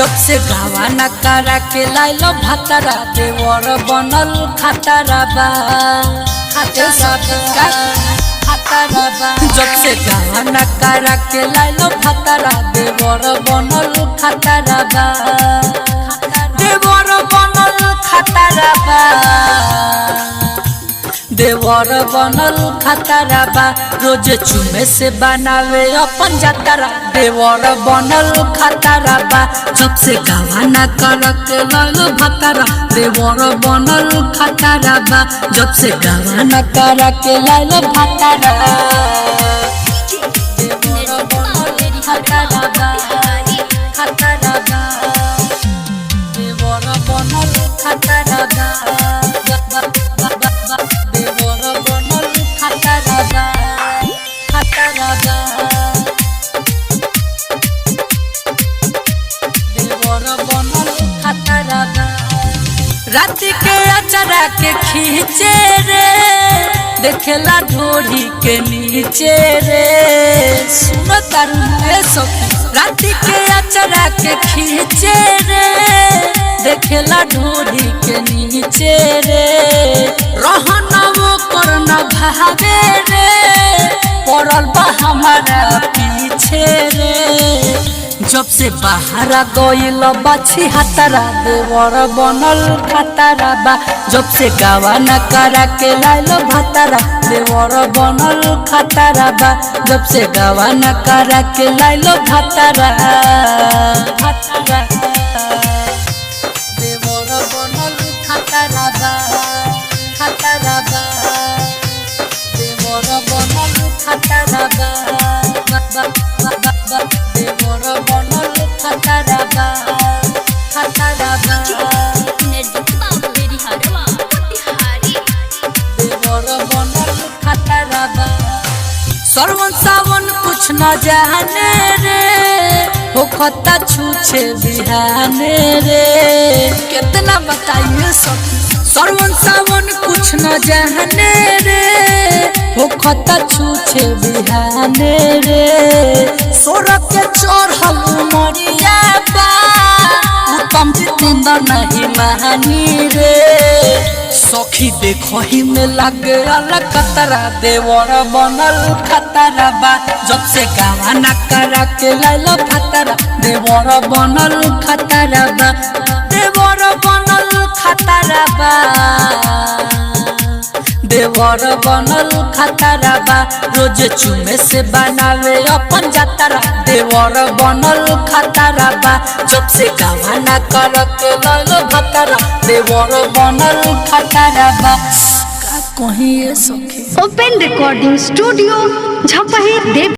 जब से गावा न करा के लाइलो भतरा देवर बनल खतरा बा जब से गावा न करा के लाइलो भतरा देवर बनल खतरा बा देवर बनल खतरा बा देवर बनल खतरा बा रोज चुमे से बनावे अपन जतरा देवर बनल खतरा बा जब से गावा न कर के लाइलो भतरा देवर बनल खतरा बा जब से गावा न कर के लाइलो भतरा देवर बनल खतरा बा खतरा बा देवर बनल खतरा बा रात के अचरा के खींचे रे देखेला ढोरी के नीचे रे सुनो तारू सखी रात के अचरा के खींचे रे देखेला ढोरी के नीचे रे रहना वो करना भावे रे पड़ल बा हमारा पीछे रे जब से बाहर गइल बाछी हतरा देवर बनल खतरा बा जब से गावा न करा के लाइलो भतरा देवर बनल खतरा बा जब से गावा न करा के लाइलो भतरा भतरा देवर बनल खतरा बा खतरा बा देवर बनल खतरा बा देवर बनल खतरा बा खतरा बा देवर बनल खतरा बा सरवन सावन कुछ न जाने रे हो खता छूछे बिहाने रे कितना बताइए सखी सरवन सावन कुछ न जाने रे हो खता छूछे बिहाने रे सोरख के चढ़ल मरिया बा उत्तम जितेंद्र नहीं महानी रे सखी देखो ही में लगे अलग खतरा देवर बनल खतरा बा जब से गावा न करा के लाइलो भतरा देवर बनल खतरा बा देवर बनल खतरा बा देवर बनल खतरा बा रोज चुमे से बनावे अपन जतरा देवर बनल खतरा बा जब से गावा न कर के लाइलो भतरा देवर बनल खतरा बा का कहीं ये सखी ओपन रिकॉर्डिंग स्टूडियो झपही देव।